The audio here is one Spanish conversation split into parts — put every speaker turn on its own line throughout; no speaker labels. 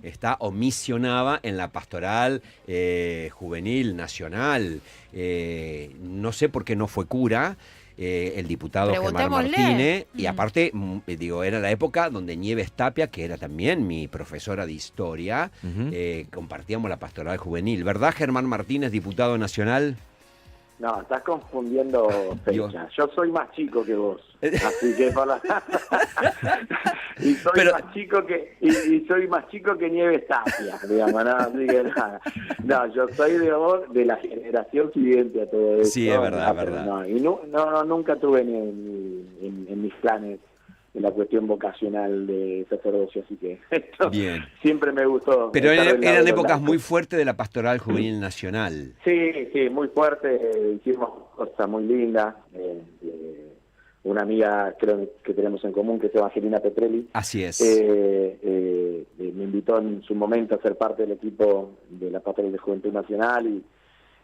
está omisionada en la pastoral juvenil nacional. No sé por qué no fue cura. El diputado Germán
Preguntémosle.
Martínez, y aparte, digo, era la época donde Nieves Tapia, que era también mi profesora de historia,
Ujú.
compartíamos la pastoral juvenil. ¿Verdad, Germán Martínez, diputado nacional?
No, estás confundiendo
Digo,
fechas. Yo soy más chico que vos, así que por la... y soy
Pero-
más chico que y soy más chico que Nieves Tapia, digamos, no, así que nada. No, yo soy de vos, de la generación siguiente a todo esto.
Sí, es verdad, es
pero
verdad.
No, y nunca tuve ni en mis planes en la cuestión vocacional de sacerdocio, así que esto
Bien.
siempre me gustó.
Pero
estar del lado
eran
de los
épocas muy
laicos.
fuertes de la pastoral juvenil nacional.
Sí, sí, muy fuerte, hicimos cosas muy lindas. Una amiga creo que tenemos en común, que es Evangelina Petrelli,
Así es.
me invitó en su momento a ser parte del equipo de la Pastoral de Juventud Nacional y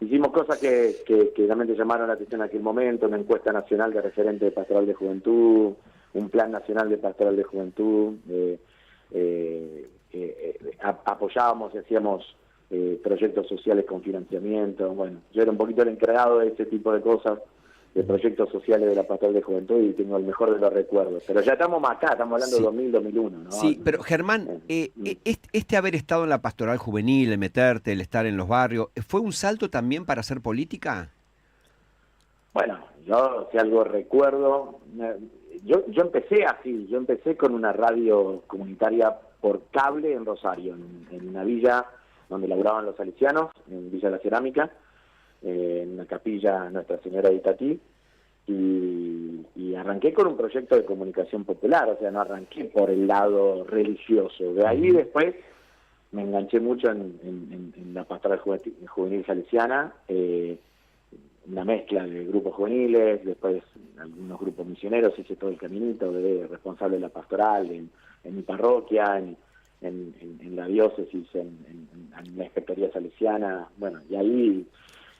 hicimos cosas que realmente llamaron la atención en aquel momento, una encuesta nacional de referente de Pastoral de Juventud, un plan nacional de Pastoral de Juventud, apoyábamos y hacíamos proyectos sociales con financiamiento. Bueno, yo era un poquito el encargado de ese tipo de cosas, de proyectos sociales de la Pastoral de Juventud, y tengo el mejor de los recuerdos. Pero ya estamos más acá, estamos hablando
Sí.
de 2000, 2001, ¿no?
Sí, pero Germán, este haber estado en la pastoral juvenil, el meterte, el estar en los barrios, ¿fue un salto también para hacer política?
Bueno, yo si algo recuerdo, yo empecé así, yo empecé con una radio comunitaria por cable en Rosario, en una villa donde laburaban los salesianos, en Villa La Cerámica, en la capilla Nuestra Señora de Itatí, y arranqué con un proyecto de comunicación popular, o sea, no arranqué por el lado religioso. De ahí después me enganché mucho en la pastoral juvenil salesiana, una mezcla de grupos juveniles, después algunos grupos misioneros, hice todo el caminito de responsable de la pastoral en mi parroquia, en la diócesis, en la inspectoría salesiana, bueno, y ahí,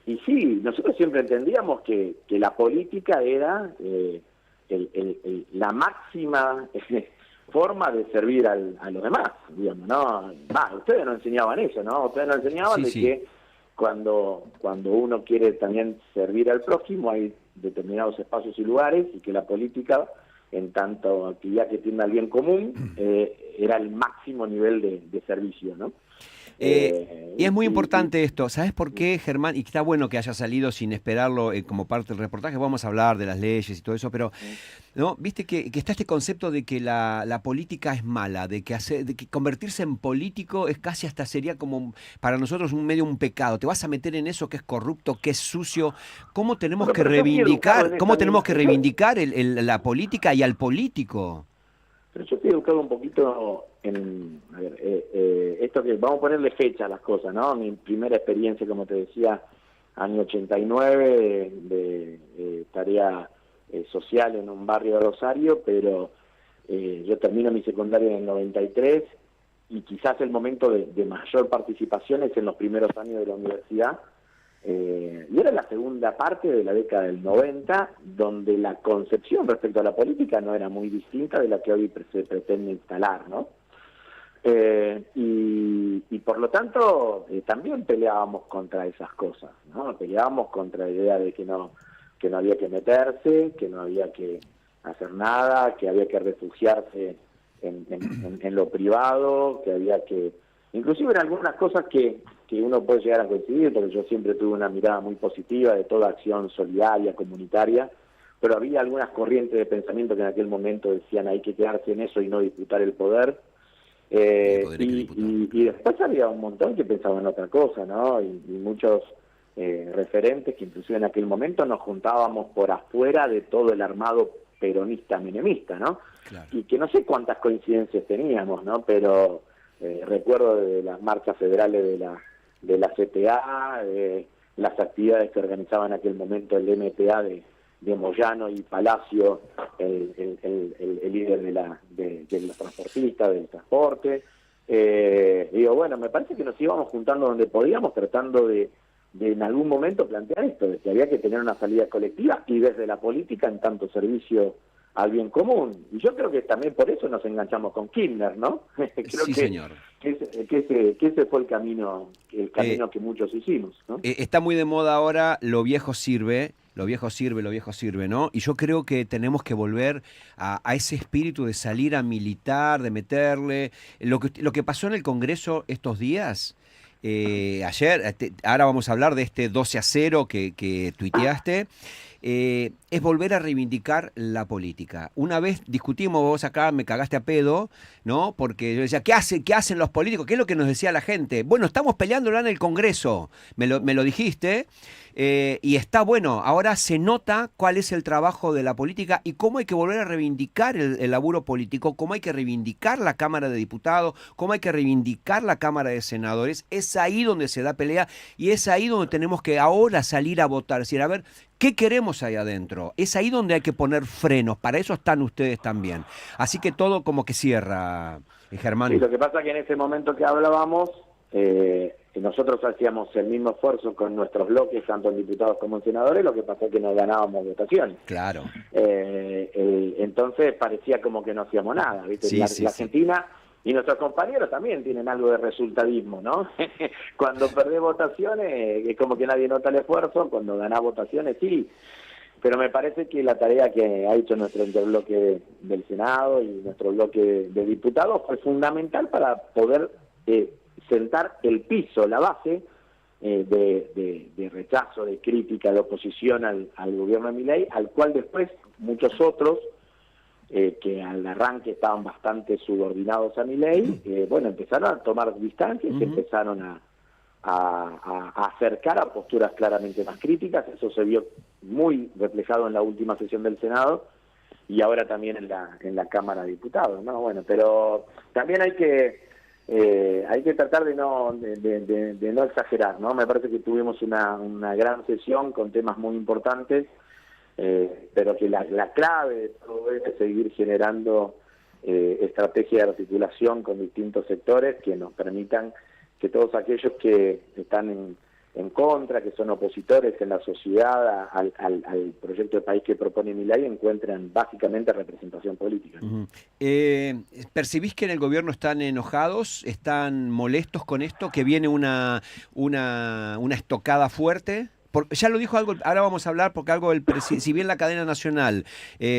y sí, nosotros siempre entendíamos que la política era la máxima forma de servir a los demás, digamos, ¿no? Ustedes no enseñaban eso, ¿no? Ustedes no enseñaban
Sí,
de
sí.
que cuando uno quiere también servir al prójimo hay determinados espacios y lugares, y que la política, en tanto actividad que tiende al bien común, era el máximo nivel de servicio, ¿no?
Y es muy importante esto. ¿Sabes por qué, Germán? Y está bueno que haya salido sin esperarlo como parte del reportaje. Vamos a hablar de las leyes y todo eso, pero ¿no? Viste que está este concepto de que la política es mala, de que convertirse en político es casi hasta sería como para nosotros un pecado. Te vas a meter en eso que es corrupto, que es sucio. ¿Cómo tenemos
Bueno,
que
pero yo fui educado en
reivindicar la política y al político?
Pero yo estoy educado un poquito a ver, esto que vamos a ponerle fecha a las cosas, ¿no? Mi primera experiencia, como te decía, año 89, de tarea social en un barrio de Rosario, pero yo termino mi secundaria en el 93, y quizás el momento de mayor participación es en los primeros años de la universidad. Y era la segunda parte de la década del 90, donde la concepción respecto a la política no era muy distinta de la que hoy se pretende instalar, ¿no? Y por lo tanto también peleábamos contra esas cosas, ¿no? Peleábamos contra la idea de que no había que meterse, que no había que hacer nada, que había que refugiarse en lo privado, que había que... Inclusive en algunas cosas que uno puede llegar a coincidir, porque yo siempre tuve una mirada muy positiva de toda acción solidaria, comunitaria, pero había algunas corrientes de pensamiento que en aquel momento decían hay que quedarse en eso y no disputar el poder. Y después había un montón que pensaban en otra cosa, ¿no? Y muchos referentes que inclusive en aquel momento nos juntábamos por afuera de todo el armado peronista-menemista, ¿no?
Claro.
Y que no sé cuántas coincidencias teníamos, ¿no? Pero recuerdo de las marchas federales de la CTA, las actividades que organizaba en aquel momento el MTA de Moyano y Palacio, el líder de los transportistas, del transporte. Digo, bueno, me parece que nos íbamos juntando donde podíamos, tratando de en algún momento plantear esto, de que había que tener una salida colectiva, y desde la política en tanto servicio al bien común. Y yo creo que también por eso nos enganchamos con Kirchner, ¿no? Creo
Sí,
que,
señor.
que ese fue el camino que muchos hicimos, ¿no?
Está muy de moda ahora, lo viejo sirve, lo viejo sirve, lo viejo sirve, ¿no? Y yo creo que tenemos que volver a ese espíritu de salir a militar, de meterle. Lo que pasó en el Congreso estos días, ayer, ahora vamos a hablar de este 12-0 que tuiteaste. Es volver a reivindicar la política. Una vez discutimos, vos acá me cagaste a pedo, ¿no? Porque yo decía, ¿qué hacen los políticos? ¿Qué es lo que nos decía la gente? Bueno, estamos peleándola en el Congreso, me lo dijiste, y está bueno. Ahora se nota cuál es el trabajo de la política y cómo hay que volver a reivindicar el laburo político, cómo hay que reivindicar la Cámara de Diputados, cómo hay que reivindicar la Cámara de Senadores. Es ahí donde se da pelea y es ahí donde tenemos que ahora salir a votar. Es decir, a ver, ¿qué queremos ahí adentro? Es ahí donde hay que poner frenos. Para eso están ustedes también. Así que todo como que cierra, Germán.
Sí, lo que pasa es que en ese momento que hablábamos, nosotros hacíamos el mismo esfuerzo con nuestros bloques, tanto en diputados como en senadores, lo que pasó es que no ganábamos votaciones.
Claro.
Entonces parecía como que no hacíamos nada, ¿viste?
Sí,
la
sí.
Argentina y nuestros compañeros también tienen algo de resultadismo, ¿no? Cuando perdés votaciones es como que nadie nota el esfuerzo, cuando ganás votaciones sí. Pero me parece que la tarea que ha hecho nuestro interbloque del Senado y nuestro bloque de diputados fue fundamental para poder sentar el piso, la base de rechazo, de crítica, de oposición al gobierno de Milei, al cual después muchos otros que al arranque estaban bastante subordinados a Milei, bueno, empezaron a tomar distancia y se empezaron a acercar a posturas claramente más críticas. Eso se vio muy reflejado en la última sesión del Senado y ahora también en la Cámara de Diputados, ¿no? Bueno, pero también hay que tratar de no exagerar, ¿no? Me parece que tuvimos una gran sesión con temas muy importantes, pero que la clave de todo es seguir generando estrategias de articulación con distintos sectores que nos permitan que todos aquellos que están en contra, que son opositores en la sociedad al proyecto de país que propone Milei, encuentren básicamente representación política.
¿Percibís que en el gobierno están enojados, están molestos con esto, que viene una estocada fuerte? Ya lo dijo algo, ahora vamos a hablar porque algo si bien la cadena nacional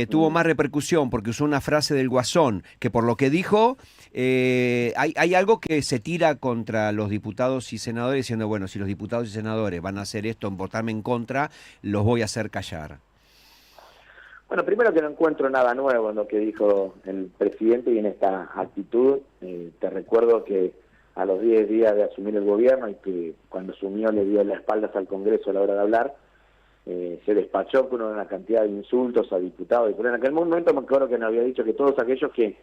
tuvo más repercusión porque usó una frase del Guasón, que por lo que dijo, hay algo que se tira contra los diputados y senadores diciendo, bueno, si los diputados y senadores van a hacer esto, en votarme en contra, los voy a hacer callar.
Bueno, primero que no encuentro nada nuevo en lo que dijo el presidente y en esta actitud. Te recuerdo que a los 10 días de asumir el gobierno y que cuando asumió le dio las espaldas al Congreso a la hora de hablar, se despachó con una cantidad de insultos a diputados. Pero en aquel momento me acuerdo que nos había dicho que todos aquellos que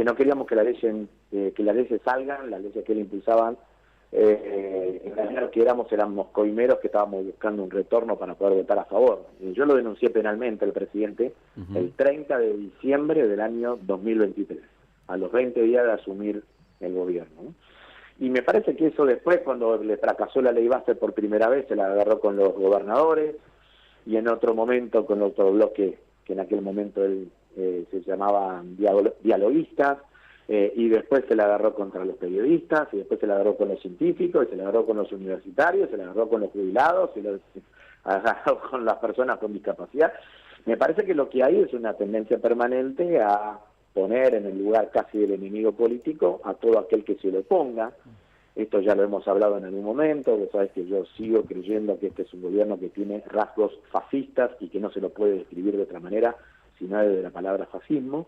no queríamos que las leyes salgan, las leyes que él impulsaban, en realidad que éramos coimeros que estábamos buscando un retorno para poder votar a favor. Yo lo denuncié penalmente al presidente el 30 de diciembre del año 2023, a los 20 días de asumir el gobierno, ¿no? Y me parece que eso después, cuando le fracasó la ley base por primera vez, se la agarró con los gobernadores y en otro momento con otro bloque que en aquel momento él se llamaban dialoguistas, y después se la agarró contra los periodistas, y después se la agarró con los científicos, y se la agarró con los universitarios, se la agarró con los jubilados, y se la agarró con las personas con discapacidad. Me parece que lo que hay es una tendencia permanente a poner en el lugar casi del enemigo político a todo aquel que se le oponga. Esto ya lo hemos hablado en algún momento, vos sabés que yo sigo creyendo que este es un gobierno que tiene rasgos fascistas y que no se lo puede describir de otra manera, sino desde la palabra fascismo.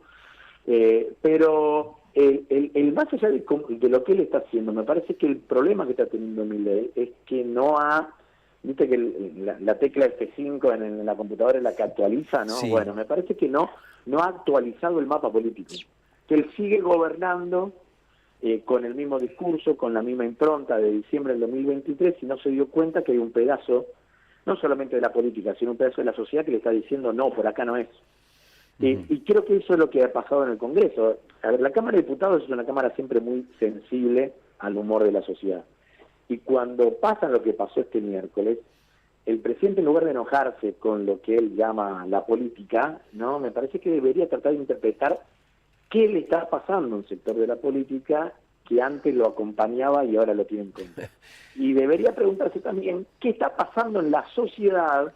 Pero el más allá de lo que él está haciendo, me parece que el problema que está teniendo Milei es que no ha... Viste que la tecla F5 en la computadora es la que actualiza, ¿no?
Sí.
Bueno, me parece que no ha actualizado el mapa político. Que él sigue gobernando con el mismo discurso, con la misma impronta de diciembre del 2023 y no se dio cuenta que hay un pedazo, no solamente de la política, sino un pedazo de la sociedad que le está diciendo no, por acá no es. Y creo que eso es lo que ha pasado en el Congreso. A ver, la Cámara de Diputados es una Cámara siempre muy sensible al humor de la sociedad. Y cuando pasa lo que pasó este miércoles, el presidente, en lugar de enojarse con lo que él llama la política, ¿no? Me parece que debería tratar de interpretar qué le está pasando a un sector de la política que antes lo acompañaba y ahora lo tiene en contra. Y debería preguntarse también qué está pasando en la sociedad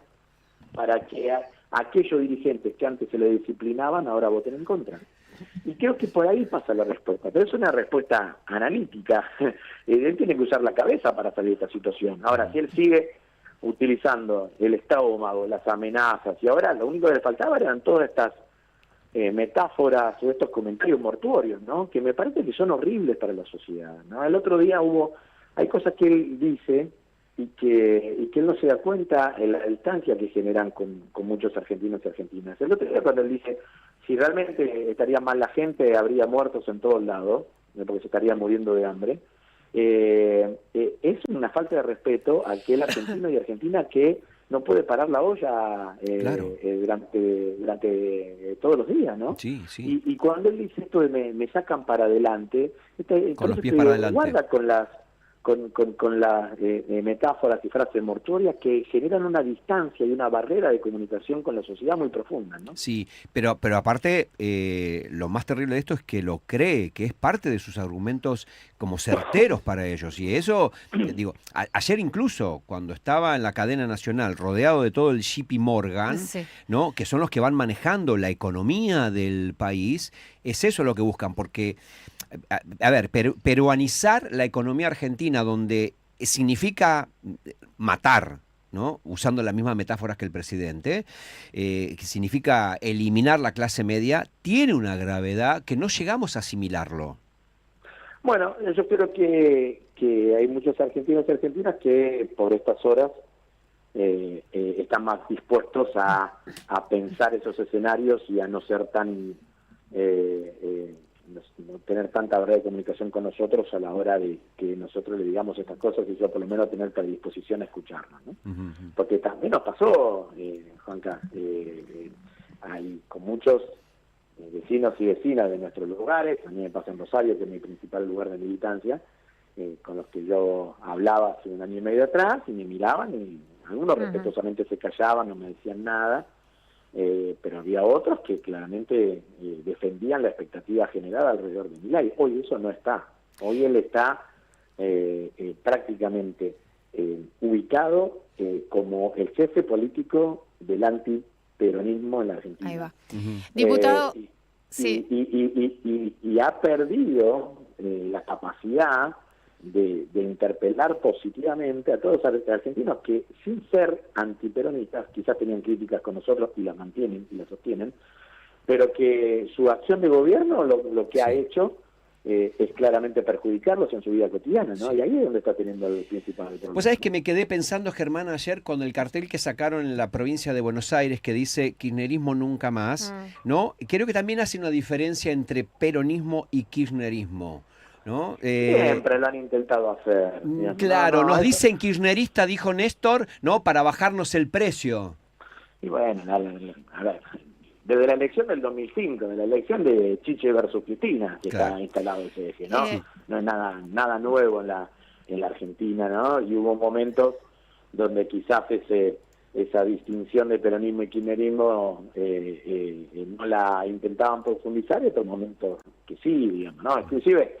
para que aquellos dirigentes que antes se le disciplinaban ahora voten en contra. Y creo que por ahí pasa la respuesta, pero es una respuesta analítica. Él tiene que usar la cabeza para salir de esta situación. Ahora, si él sigue utilizando el estómago, las amenazas, y ahora lo único que le faltaba eran todas estas metáforas o estos comentarios mortuorios, ¿no? Que me parece que son horribles para la sociedad, ¿no? El otro día hay cosas que él dice y que él no se da cuenta en la distancia que generan con muchos argentinos y argentinas. El otro día cuando él dice, si realmente estaría mal la gente, habría muertos en todos lados, porque se estarían muriendo de hambre, es una falta de respeto a aquel argentino y argentina que no puede parar la olla
Claro.
durante todos los días, ¿no?
Sí, sí.
Y cuando él dice esto de me sacan para adelante,
Con los
entonces
pies para adelante.
guarda con las metáforas y frases mortuorias que generan una distancia y una barrera de comunicación con la sociedad muy profunda, ¿no?
Sí, pero aparte, lo más terrible de esto es que lo cree, que es parte de sus argumentos como certeros para ellos. Y eso, digo, ayer incluso, cuando estaba en la cadena nacional, rodeado de todo el JP Morgan,
Sí.
¿no? Que son los que van manejando la economía del país, es eso lo que buscan, porque, a ver, peruanizar la economía argentina, donde significa matar, ¿no? Usando las mismas metáforas que el presidente, que significa eliminar la clase media, tiene una gravedad que no llegamos a asimilarlo.
Bueno, yo creo que hay muchos argentinos y argentinas que por estas horas están más dispuestos a pensar esos escenarios y a no ser tan no tener tanta barrera de comunicación con nosotros a la hora de que nosotros le digamos estas cosas y yo por lo menos tener predisposición a escucharnos, ¿no?
Uh-huh.
Porque también nos pasó, Juanca, hay con muchos vecinos y vecinas de nuestros lugares, también me pasa en Rosario, que es mi principal lugar de militancia, con los que yo hablaba hace un año y medio atrás y me miraban y algunos respetuosamente se callaban, no me decían nada, pero había otros que claramente defendían la expectativa generada alrededor de Milei. Hoy eso no está. Hoy él está prácticamente ubicado como el jefe político del antiperonismo en la Argentina.
Ahí va.
Uh-huh.
Diputado,
Y
sí.
ha perdido la capacidad de interpelar positivamente a todos los argentinos que, sin ser antiperonistas, quizás tenían críticas con nosotros y las mantienen y las sostienen, pero que su acción de gobierno lo que ha hecho es claramente perjudicarlos en su vida cotidiana, ¿no?
Sí.
Y ahí es donde está teniendo el principal problema.
Vos sabés que me quedé pensando, Germán, ayer con el cartel que sacaron en la provincia de Buenos Aires que dice kirchnerismo nunca más, ¿no? Creo que también hace una diferencia entre peronismo y kirchnerismo, ¿no?
Siempre lo han intentado hacer. Digamos.
Claro, nos
eso-
dicen kirchnerista, dijo Néstor, ¿no? Para bajarnos el precio.
Y bueno, a ver, desde la elección del 2005, de la elección de Chiche versus Cristina, que
Claro.
está instalado ese eje, ¿no?
Sí.
No es nada nuevo en la Argentina, ¿no? Y hubo momentos donde quizás esa distinción de peronismo y kirchnerismo no la intentaban profundizar, y otros momentos que sí, digamos, ¿no? Inclusive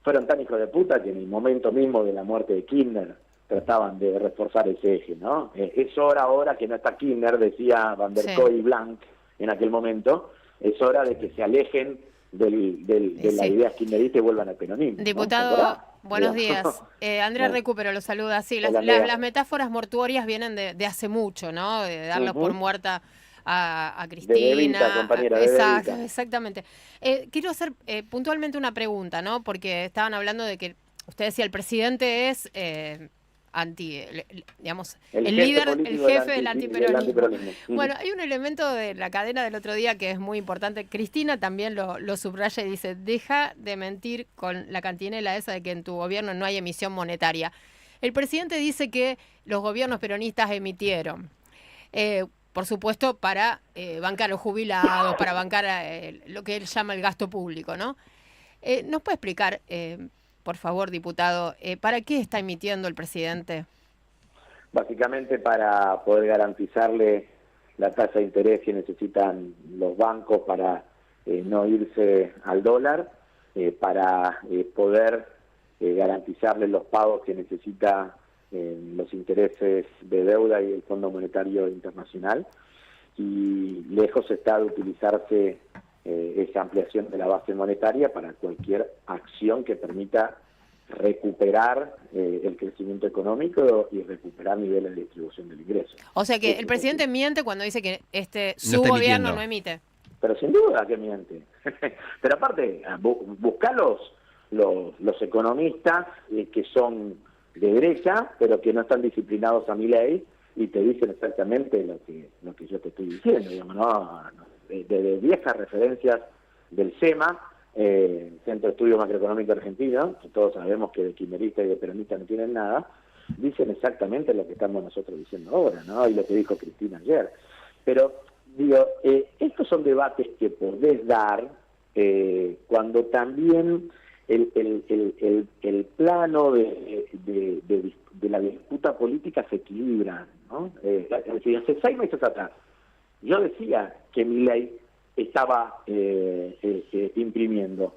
fueron tan hijos de puta que en el momento mismo de la muerte de Kirchner trataban de reforzar ese eje, ¿no? Es hora ahora que no está Kirchner, decía Van der
Sí.
Koy y Blanc en aquel momento, es hora de que se alejen de la
Sí.
idea kirchnerista y vuelvan al peronismo, ¿no? ¿Te
Diputado,
acordás?
buenos
Digamos.
días. Andrea
Bueno.
Recupero lo saluda. Sí,
Hola, Andrea.
las metáforas mortuorias vienen de hace mucho, ¿no? De darlos por muerta a Cristina.
De Evita, compañera, de
Exacto,
Evita.
Exactamente. Quiero hacer puntualmente una pregunta, ¿no? Porque estaban hablando de que usted decía el presidente es digamos, el
jefe
líder, el
político
jefe del
del
antiperonismo.
antiperonismo.
Bueno, hay un elemento de la cadena del otro día que es muy importante. Cristina también lo subraya y dice, deja de mentir con la cantinela esa de que en tu gobierno no hay emisión monetaria. El presidente dice que los gobiernos peronistas emitieron, por supuesto, para bancar a los jubilados, para bancar lo que él llama el gasto público, ¿no? ¿Nos puede explicar, por favor, diputado, para qué está emitiendo el presidente?
básicamente para poder garantizarle la tasa de interés que necesitan los bancos para no irse al dólar, para poder garantizarle los pagos que necesita los intereses de deuda y el Fondo Monetario Internacional, y lejos está de utilizarse esa ampliación de la base monetaria para cualquier acción que permita recuperar el crecimiento económico y recuperar niveles de distribución del ingreso.
O sea que el presidente miente cuando dice que su
No está
gobierno
emitiendo.
no emite.
Pero sin duda que miente. Pero aparte, busca los economistas que son de derecha, pero que no están disciplinados a mi ley, y te dicen exactamente lo que yo te estoy diciendo, digamos, ¿no? De viejas referencias del CEMA, Centro de Estudio Macroeconómico Argentino, que todos sabemos que de kirchnerista y de peronista no tienen nada, dicen exactamente lo que estamos nosotros diciendo ahora, ¿no? Y lo que dijo Cristina ayer. Pero, digo, estos son debates que podés dar cuando también el plano de la disputa política se equilibra, ¿no? Es decir, hace 6 meses atrás yo decía que Milei estaba imprimiendo,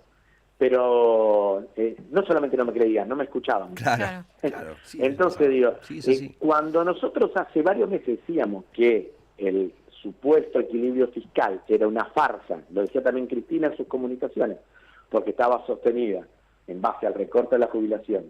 pero no solamente no me creían, no me escuchaban.
Claro, claro. Sí,
Entonces digo,
sí, es así.
cuando nosotros hace varios meses decíamos que el supuesto equilibrio fiscal era una farsa, lo decía también Cristina en sus comunicaciones, porque estaba sostenida en base al recorte de la jubilación,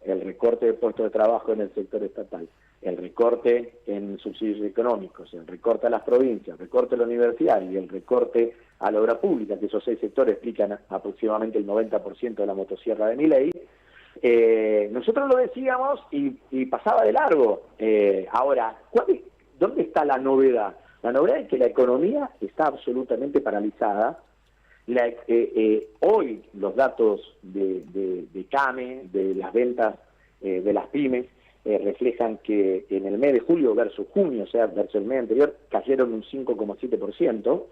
el recorte de puestos de trabajo en el sector estatal, el recorte en subsidios económicos, el recorte a las provincias, el recorte a la universidad y el recorte a la obra pública, que esos 6 sectores explican aproximadamente el 90% de la motosierra de Milei. Nosotros lo decíamos y pasaba de largo. Ahora, ¿dónde está la novedad? La novedad es que la economía está absolutamente paralizada. Hoy los datos de CAME, de las ventas de las pymes, reflejan que en el mes de julio versus junio, o sea, versus el mes anterior, cayeron un 5,7%,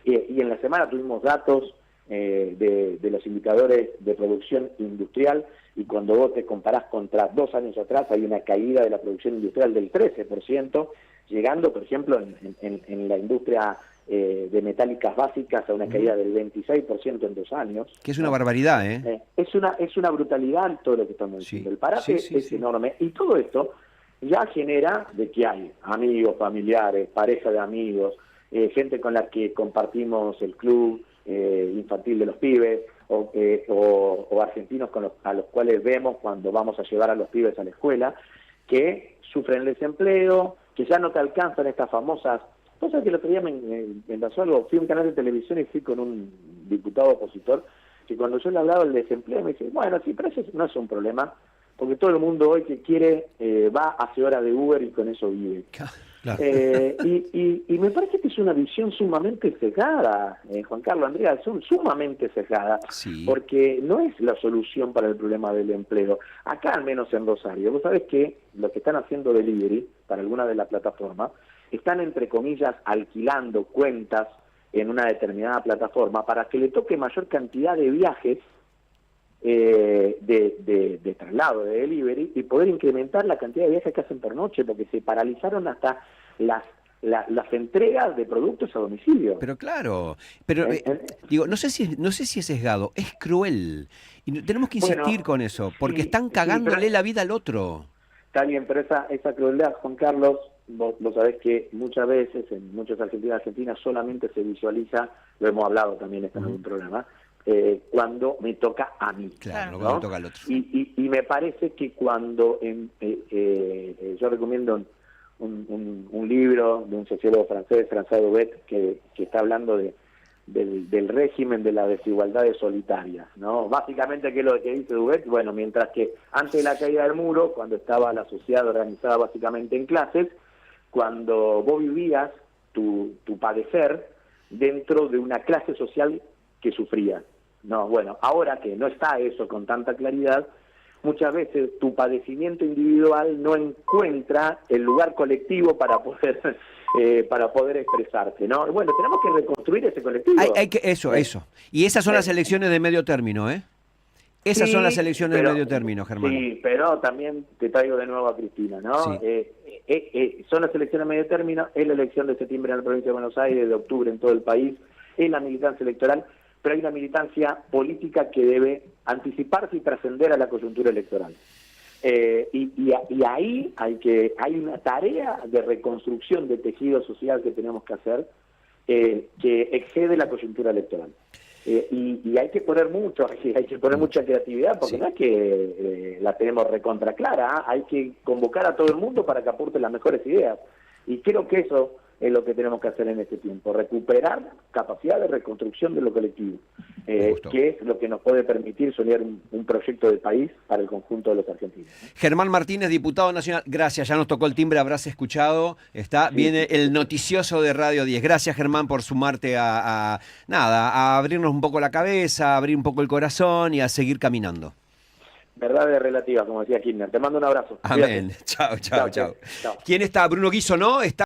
y en la semana tuvimos datos de los indicadores de producción industrial, y cuando vos te comparás contra 2 años atrás, hay una caída de la producción industrial del 13%, llegando, por ejemplo, en la industria de metálicas básicas a una caída del 26% en 2 años.
Que es una barbaridad, ¿eh?
Es una brutalidad todo lo que estamos diciendo. El parate es enorme. Y todo esto ya genera de que hay amigos, familiares, pareja de amigos, gente con la que compartimos el club infantil de los pibes, o argentinos a los cuales vemos cuando vamos a llevar a los pibes a la escuela, que sufren el desempleo, que ya no te alcanzan estas famosas cosas. Que el otro día me pasó algo. Fui a un canal de televisión y fui con un diputado opositor que cuando yo le hablaba del desempleo me dice, bueno, sí, pero eso no es un problema, porque todo el mundo hoy que quiere va, hace hora de Uber y con eso vive.
Claro.
Y me parece que es una visión sumamente sesgada, Juan Carlos, Andrea, son sumamente sesgada, porque no es la solución para el problema del empleo. Acá, al menos en Rosario, vos sabés que lo que están haciendo delivery para alguna de las plataformas, están, entre comillas, alquilando cuentas en una determinada plataforma para que le toque mayor cantidad de viajes de traslado, de delivery, y poder incrementar la cantidad de viajes que hacen por noche, porque se paralizaron hasta las entregas de productos a domicilio.
Pero claro, pero digo, no sé si es sesgado, es cruel. Y tenemos que insistir con eso, porque están cagándole la vida al otro.
Está bien, pero esa crueldad, Juan Carlos, vos sabés que muchas veces, en muchas Argentinas solamente se visualiza, lo hemos hablado también en algún programa, cuando me toca a mí.
Claro,
¿no?
cuando toca al otro.
Y me parece que cuando yo recomiendo un libro de un sociólogo francés, François Dobet, que está hablando del régimen de las desigualdades solitarias, ¿no? Básicamente, ¿qué es lo que dice Dobet? Bueno, mientras que antes de la caída del muro, cuando estaba la sociedad organizada básicamente en clases, cuando vos vivías tu padecer dentro de una clase social que sufría. No, bueno, ahora que no está eso con tanta claridad, muchas veces tu padecimiento individual no encuentra el lugar colectivo para poder expresarte, ¿no? Bueno, tenemos que reconstruir ese colectivo.
Eso. Y esas son las elecciones de medio término, ¿eh? Esas son las elecciones de medio término, Germán.
Sí, pero también te traigo de nuevo a Cristina, ¿no?
Sí.
son las elecciones a medio término, es la elección de septiembre en la provincia de Buenos Aires, de octubre en todo el país, es la militancia electoral, pero hay una militancia política que debe anticiparse y trascender a la coyuntura electoral. Y ahí hay una tarea de reconstrucción de tejido social que tenemos que hacer, que excede la coyuntura electoral. Y hay que poner mucha creatividad, porque no es que la tenemos recontra clara, hay que convocar a todo el mundo para que aporte las mejores ideas. Y creo que eso es lo que tenemos que hacer en este tiempo, recuperar capacidad de reconstrucción de lo colectivo, que es lo que nos puede permitir soñar un proyecto de país para el conjunto de los argentinos.
Germán Martínez, diputado nacional, gracias, ya nos tocó el timbre, habrás escuchado, viene el noticioso de Radio 10. Gracias, Germán, por sumarte a abrirnos un poco la cabeza, a abrir un poco el corazón y a seguir caminando.
Verdades relativas, como decía Kirchner. Te mando un abrazo.
Amén. Chao. ¿Quién está? Bruno Guiso, ¿no? Está